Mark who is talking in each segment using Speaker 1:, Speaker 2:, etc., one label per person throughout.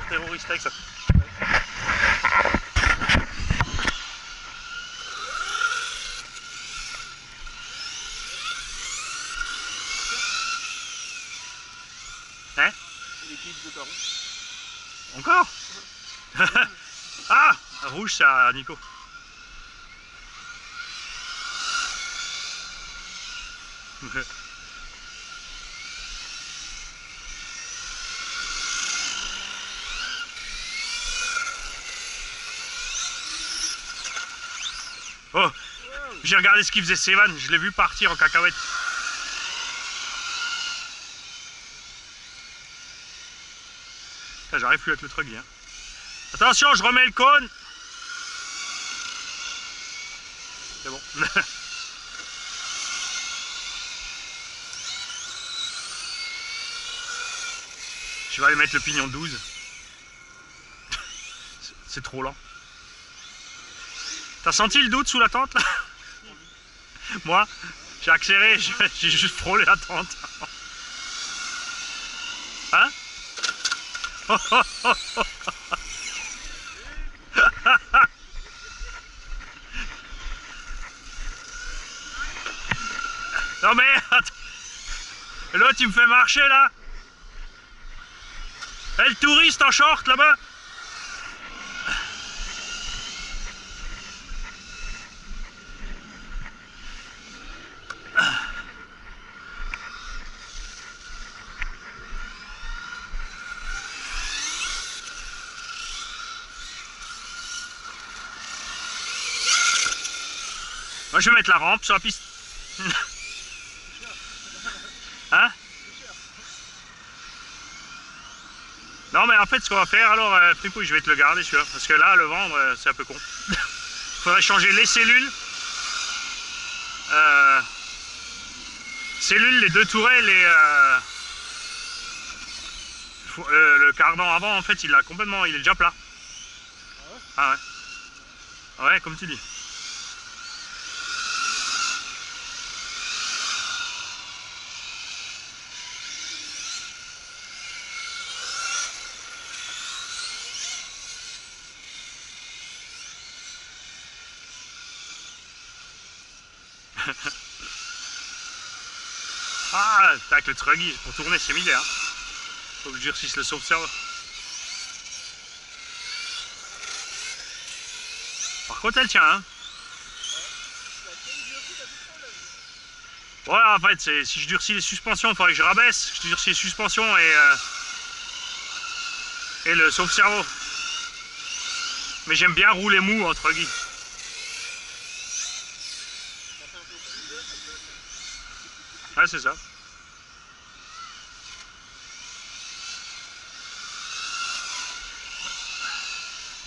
Speaker 1: terroriste avec ça. Hein?
Speaker 2: Les clips de carreau.
Speaker 1: Encore? Ah! Rouge, c'est à Nico. Oh! J'ai regardé ce qu'il faisait Sévan, je l'ai vu partir en cacahuète. J'arrive plus avec le truc, hein. Attention, je remets le cône. C'est bon. Je vais aller mettre le pignon de 12. C'est trop lent. T'as senti le doute sous la tente là? Moi, j'ai accéléré, j'ai juste frôlé la tente. Hein? Non mais attends. L'autre il me fait marcher là. Et le touriste en short là-bas. Moi je vais mettre la rampe sur la piste. Hein? Non mais en fait ce qu'on va faire alors, Fripouille, je vais te le garder celui-là, parce que là le vendre c'est un peu con. Faudrait changer les cellules. Cellules, les deux tourelles et le cardan avant en fait il a complètement, il est déjà plat. Ah ouais? Ouais, comme tu dis. Ah, avec le truggy, pour tourner c'est misère. Faut que je durcisse le sauve-serveur. Par contre elle tient hein. Ouais en fait si je durcis les suspensions, il faudrait que je rabaisse, je durcis les suspensions et le sauve-cerveau. Mais j'aime bien rouler mou en truggy. Ouais c'est ça.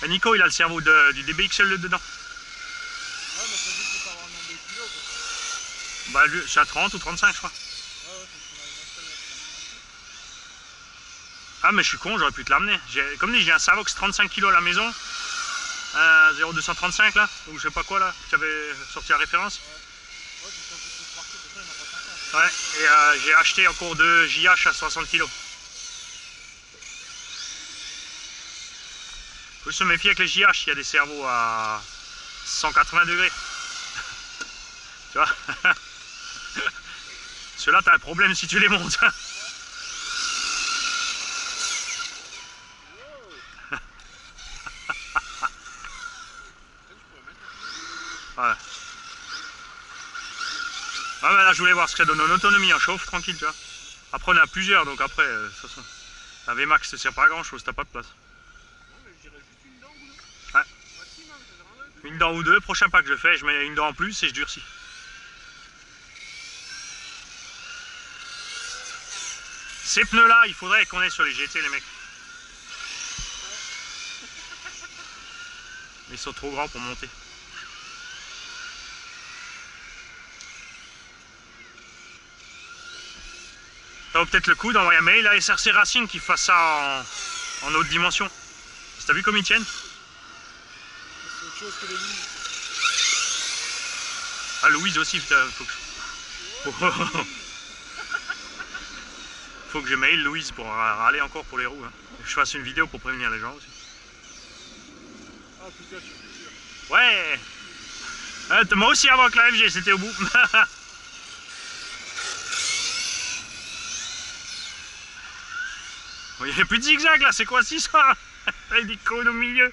Speaker 1: Et Nico il a le cerveau du DBXL dedans.
Speaker 2: Ouais mais ça dit qu'il faut avoir un nombre de kilos quoi.
Speaker 1: Bah lui c'est à 30 ou 35 je crois.
Speaker 2: Ouais c'est ce qu'on avait installé.
Speaker 1: Ah mais je suis con, j'aurais pu te l'amener. Comme dit j'ai un Savox 35 kg à la maison. 0,235 là, ou je sais pas quoi là, tu avais sorti la référence.
Speaker 2: Ouais, c'est ça, marqué, de ça, il n'y en a pas 50.
Speaker 1: Ouais, et j'ai acheté encore deux JH à 60 kg. Faut se méfier avec les JH, il y a des cerveaux à 180 degrés. Tu vois. Ceux-là, t'as un problème si tu les montes. Ouais. Ah bah là je voulais voir ce que ça donne en autonomie, en chauffe tranquille tu vois. Après on a plusieurs donc après de toute façon la VMAX ne sert pas à grand chose, t'as pas de place.
Speaker 2: Non mais je dirais juste une dent ou deux.
Speaker 1: Ouais.
Speaker 2: Maximum, c'est vraiment deux.
Speaker 1: Une dent ou deux, prochain pas que je fais, je mets une dent en plus et je durcis. Ces pneus là, il faudrait qu'on ait sur les GT les mecs. Mais ils sont trop grands pour monter. Ça vaut peut-être le coup d'envoyer un mail à SRC Racing qui fasse ça en haute dimension. T'as vu comme ils tiennent?
Speaker 2: C'est autre chose que les Louis.
Speaker 1: Ah Louise aussi, putain, faut que je mail Louise pour râler encore pour les roues. Hein. que je fasse une vidéo pour prévenir les gens aussi.
Speaker 2: Ah putain, je suis sûr.
Speaker 1: Ouais. Moi aussi avant que la FG, c'était au bout. Il n'y a plus de zigzag là, c'est quoi cette histoire? Avec des cônes au milieu.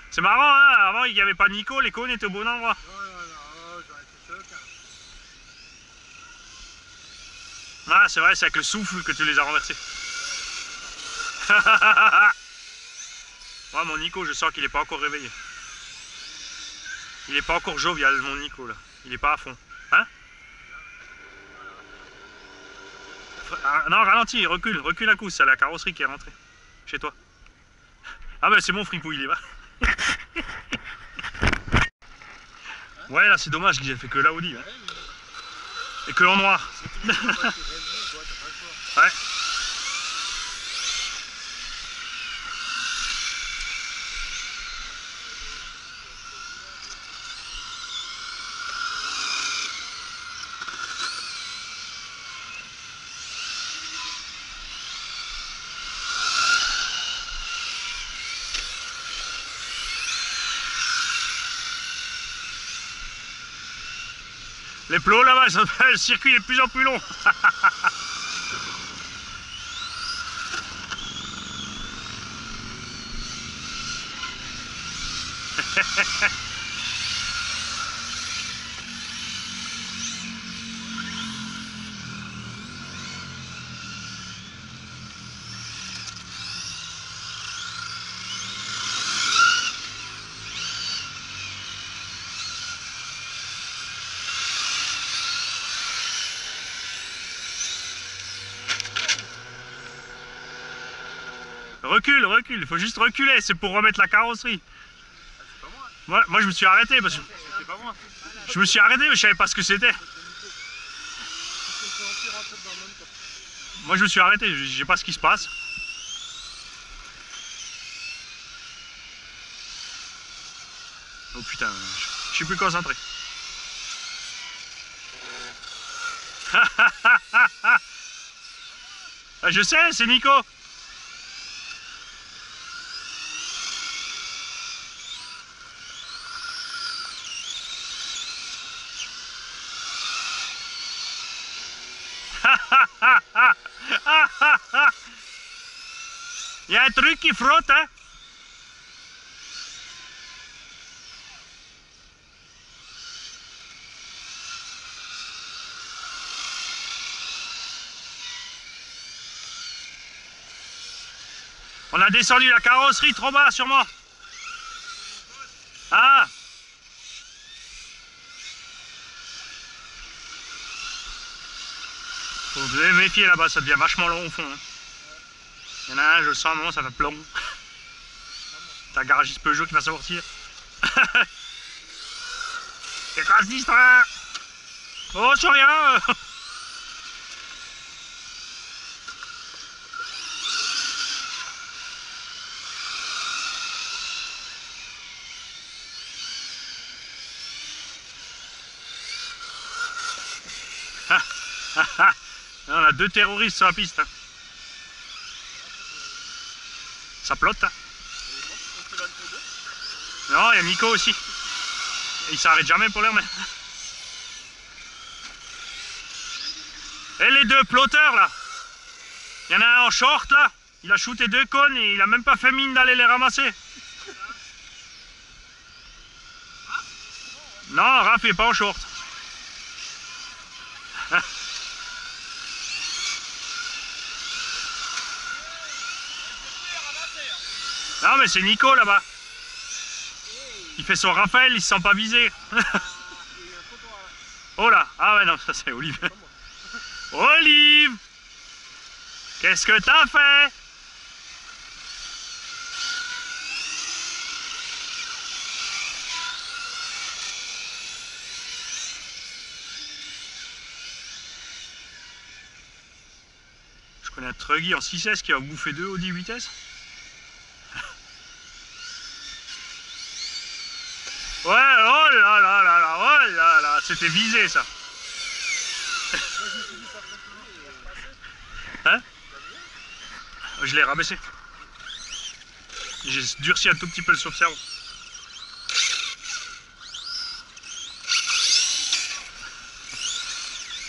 Speaker 1: C'est marrant, hein, avant il n'y avait pas de Nico, les cônes étaient au bon endroit.
Speaker 2: Non, j'aurais été choc.
Speaker 1: Ah, c'est vrai, c'est avec le souffle que tu les as renversés. Ouais, mon Nico, je sens qu'il n'est pas encore réveillé. Il n'est pas encore jovial, mon Nico, là. Il n'est pas à fond. Hein? Non, ralentis, recule un coup, c'est la carrosserie qui est rentrée. Chez toi. Ah ben c'est bon, Fripouille, il y va. Ouais, là c'est dommage qu'il ait fait que la Audi. Hein. Et que en noir. Ouais. Les plots là-bas, le circuit est de plus en plus long. Recule, il faut juste reculer, c'est pour remettre la carrosserie.
Speaker 2: C'est pas moi.
Speaker 1: Moi je me suis arrêté parce que
Speaker 2: C'est pas moi.
Speaker 1: je me suis arrêté mais je savais pas ce que c'était. Moi je me suis arrêté, je sais pas ce qui se passe. Oh putain, je suis plus concentré. Je sais, c'est Nico. Il y a un truc qui frotte, hein. On a descendu la carrosserie trop bas, sûrement. Ah! Faut vous méfier là-bas, ça devient vachement long au fond. Hein. Il y en a un, je le sens, non, ça va plomb. T'as un garagiste Peugeot qui va sortir. C'est quoi cette histoire? Oh, c'est rien. On a 2 terroristes sur la piste. Hein. Ça plotte. Hein. Non, il y a Nico aussi. Il s'arrête jamais pour l'air, mais... Et les 2 plotteurs là. Il y en a un en short là. Il a shooté 2 cônes et il a même pas fait mine d'aller les ramasser. Non, Raph il est pas en short. Non mais c'est Nico là-bas. Il fait son Raphaël, il se sent pas visé. Oh là, ah ouais non, ça c'est Olive. Olive! Qu'est-ce que t'as fait? Je connais un truggy en 6S qui a bouffé 2 Audi 8S. Ouais, oh là là là là, oh là là, c'était visé ça. Hein? Je l'ai rabaissé. J'ai durci un tout petit peu le sauve-cerveau.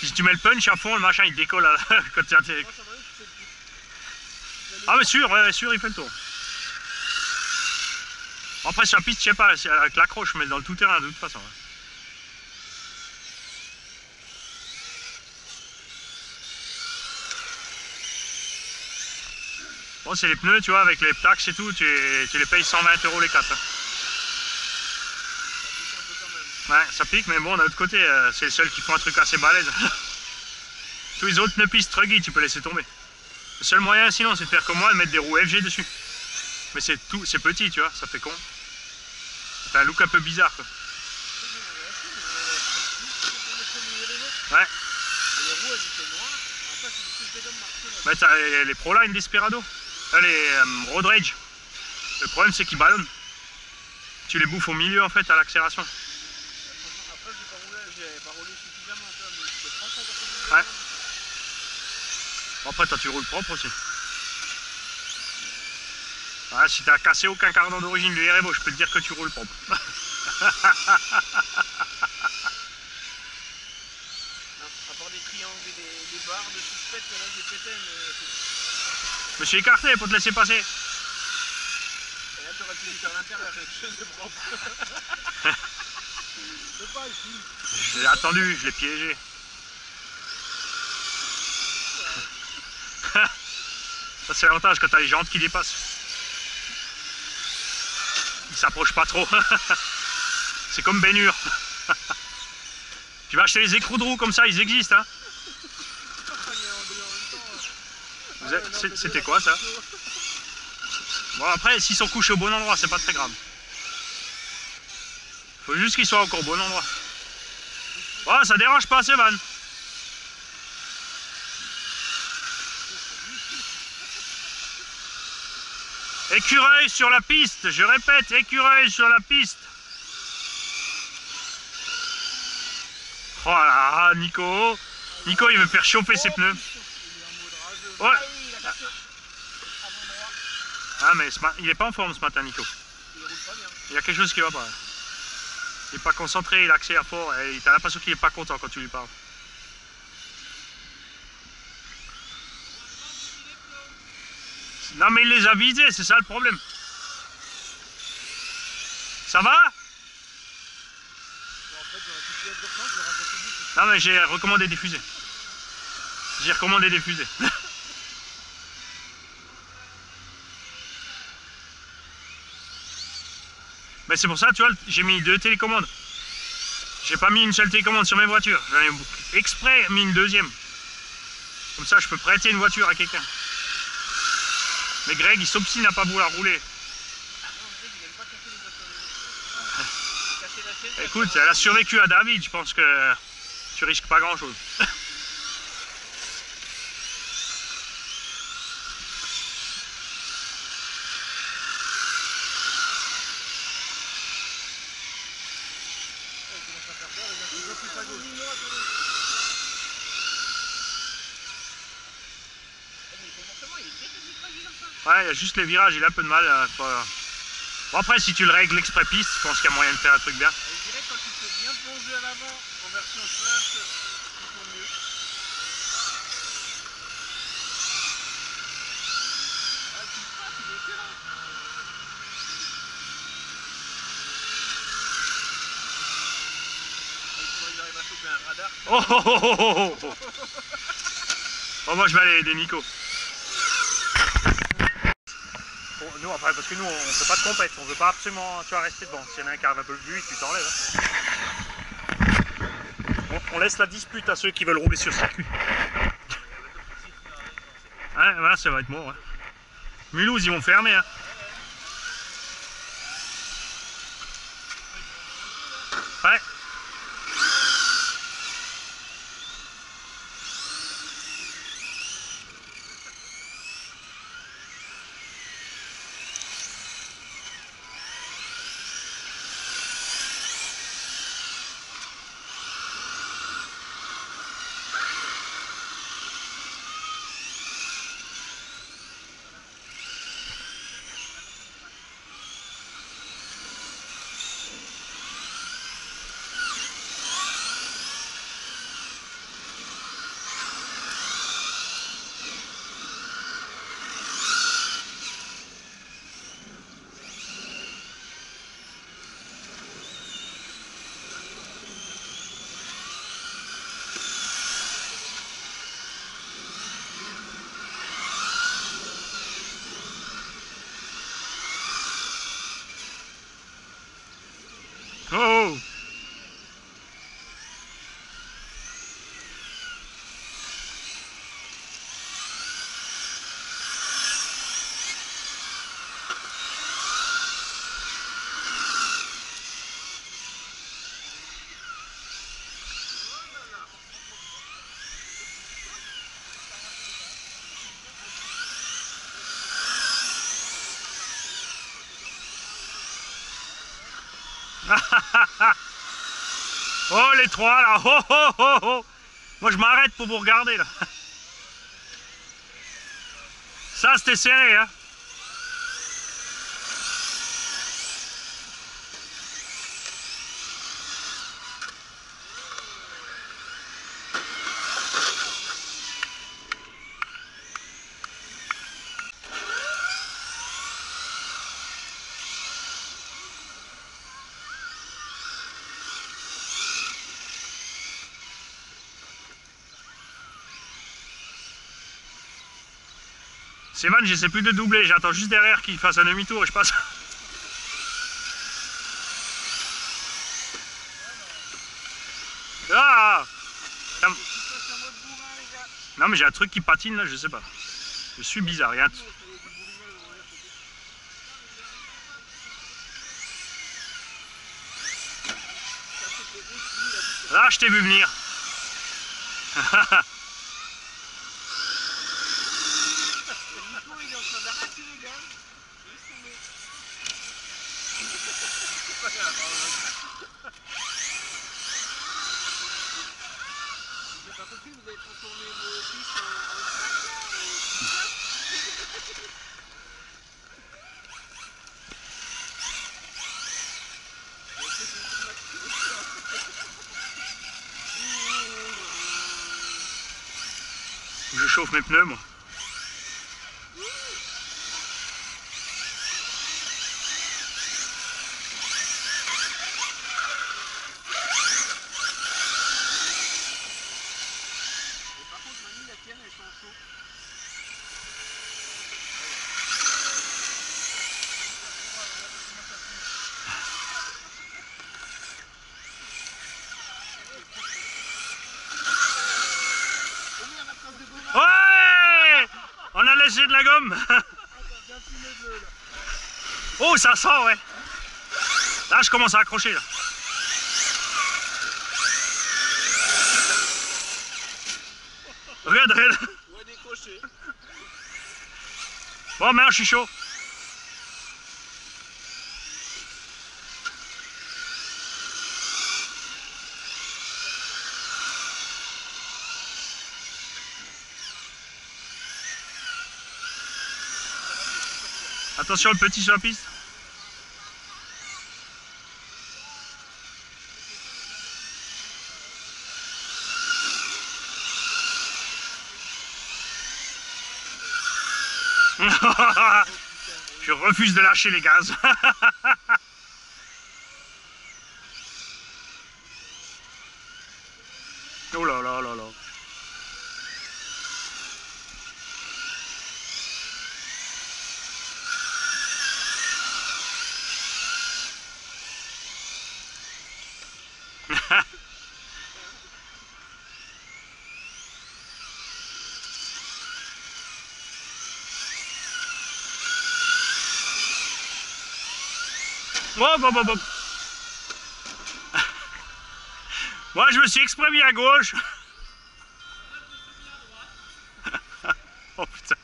Speaker 1: Si tu mets le punch à fond, le machin il décolle à la... quand tu as... Ah mais sûr, ouais, sûr, il fait le tour. Après sur la piste, je sais pas, avec l'accroche, mais dans le tout-terrain de toute façon. Ouais. Bon, c'est les pneus, tu vois, avec les taxes et tout, tu les payes 120 € les 4. Hein. Ouais, ça pique, mais bon, d'un autre côté, c'est le seul qui font un truc assez balèze. Tous les autres pneus pistes truggy, tu peux laisser tomber. Le seul moyen sinon, c'est de faire comme moi, de mettre des roues FG dessus. Mais c'est tout, c'est petit, tu vois, ça fait con. Ça fait un look un peu bizarre, quoi. Ouais. Bah, t'as les Proline Desperado, les Road Rage. Le problème, c'est qu'ils ballonnent. Tu les bouffes au milieu, en fait, à l'accélération.
Speaker 2: Après, j'ai pas roulé suffisamment, mais c'était franchement pas.
Speaker 1: Ouais. Bon, après, toi, tu roules propre aussi. Ouais, si t'as cassé aucun cardan d'origine du RMO, je peux te dire que tu roules propre.
Speaker 2: À part des triangles et des barres de suspect que là j'ai pété, mais...
Speaker 1: Je me suis écarté pour te laisser passer.
Speaker 2: Et là t'aurais pu lui faire l'intérieur quelque chose de propre. C'est pas ici.
Speaker 1: Je l'ai attendu, je l'ai piégé. Ça c'est l'avantage quand t'as les jantes qui dépassent. Ils s'approchent pas trop. C'est comme Bénure. Tu vas acheter les écrous de roue comme ça, ils existent. Hein. C'était quoi ça? Bon après, s'ils sont couchés au bon endroit, c'est pas très grave. Faut juste qu'ils soient encore au bon endroit. Oh, ça dérange pas, c'est van. Écureuil sur la piste, je répète, écureuil sur la piste. Oh là, Nico. Nico, il veut faire chauffer ses pneus. Ouais. Ah mais il est pas en forme ce matin, Nico. Il y a quelque chose qui va pas. Il est pas concentré, il accélère fort et t'as l'impression qu'il est pas content quand tu lui parles. Non mais il les a visés, c'est ça le problème. Ça va? Non mais j'ai recommandé des fusées. J'ai recommandé des fusées. Mais c'est pour ça, tu vois, j'ai mis 2 télécommandes. J'ai pas mis une seule télécommande sur mes voitures. J'en ai exprès mis une deuxième. Comme ça, je peux prêter une voiture à quelqu'un. Mais Greg, il s'obstine à pas vouloir rouler. Écoute, elle a survécu à David, je pense que tu risques pas grand chose. Ouais, il y a juste les virages, il a un peu de mal. Bon, après, si tu le règles exprès piste, je pense qu'il y a moyen de faire un truc bien.
Speaker 2: Je dirais que quand tu fais bien plonger à l'avant, en version slash, il faut mieux. Ah, tu le passes, il est excellent. Il arrive à choper un radar.
Speaker 1: Oh, oh, oh, oh, oh, oh. Oh, moi, je vais aller aider Nico. Bon, nous, après, parce que nous, on fait pas de compète, on veut pas absolument, tu vas rester devant. S'il y en a un qui arrive un peu plus vite, tu t'enlèves. Hein. On laisse la dispute à ceux qui veulent rouler sur circuit. Ouais, voilà, ça va être mort. Hein. Mulhouse, ils vont fermer. Hein. Ouais. Oh! Oh les trois là, oh oh oh oh. Moi je m'arrête pour vous regarder là. Ça c'était serré hein. Sévan, j'essaie plus de doubler, j'attends juste derrière qu'il fasse un demi-tour et je passe. Ah! Non mais j'ai un truc qui patine là, je sais pas. Je suis bizarre, regarde. Là je t'ai vu venir.
Speaker 2: Vous avez transformé vos pistes en track
Speaker 1: Je chauffe mes pneus moi.
Speaker 2: Par contre, Mani, la tienne, elle sent chaud.
Speaker 1: Ouais! On a laissé de la gomme. Oh ça sent ouais. Là je commence à accrocher là. Regarde, regarde.
Speaker 2: Ouais, décroché.
Speaker 1: Bon merde, je suis chaud. Attention le petit sur la piste. Je refuse de lâcher les gaz. Oh là là là là. Hop, hop, hop, hop. Moi je me suis exprès mis à gauche. Oh putain.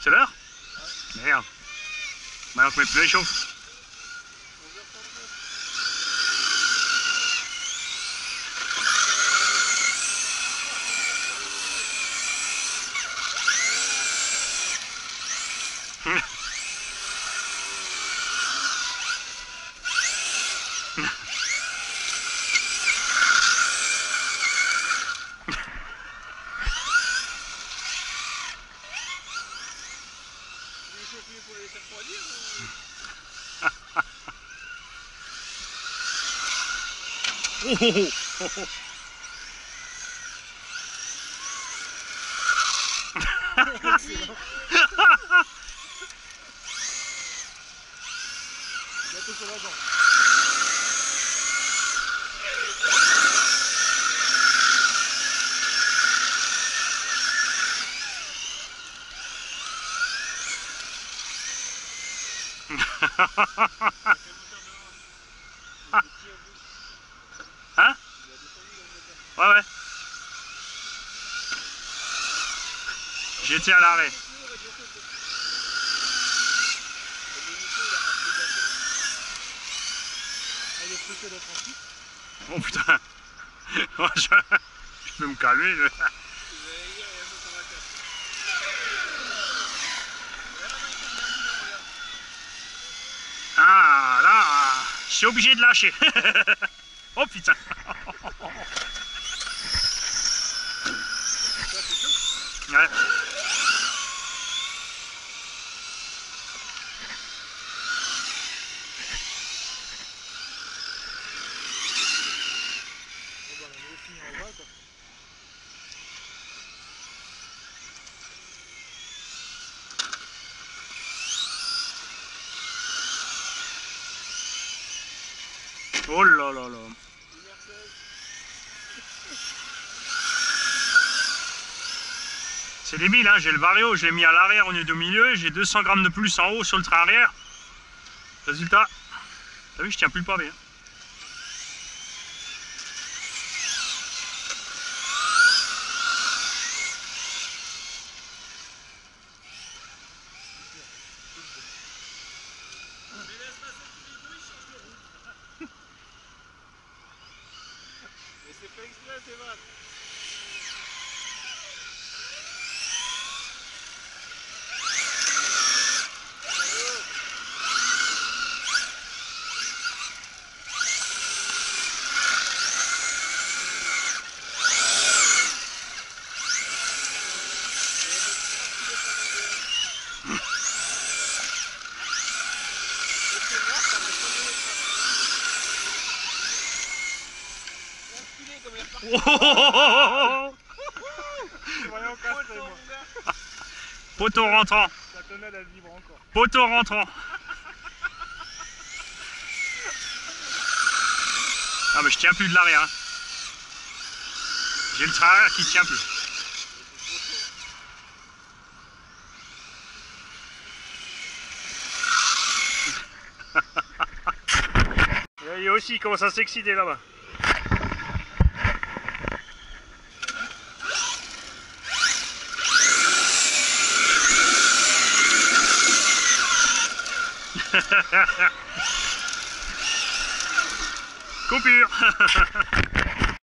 Speaker 1: C'est l'heure? Merde. Maintenant que mes pneus chauffent.
Speaker 2: Pour les laisser refroidir
Speaker 1: Oh, oh, oh, oh.
Speaker 2: bientôt sur l'avant.
Speaker 1: Hein? Ouais, ouais. J'étais à l'arrêt. Oh putain. Je peux me calmer. Ah là, je suis obligé de lâcher. Oh putain. Ouais. Oh là là là. C'est débile, hein, j'ai le Vario, je l'ai mis à l'arrière au lieu de milieu, j'ai 200 grammes de plus en haut sur le train arrière. Résultat, t'as vu, je tiens plus le pavé. Hein.
Speaker 2: Mais c'est pas exprès, c'est vrai.
Speaker 1: Oh, poteau rentrant.
Speaker 2: La tonnelle elle vibre encore.
Speaker 1: Poteau rentrant. Ah mais je tiens plus de l'arrière. Hein. J'ai le train arrière qui tient plus. Il y a aussi, il commence à s'exciter là-bas. Coupure.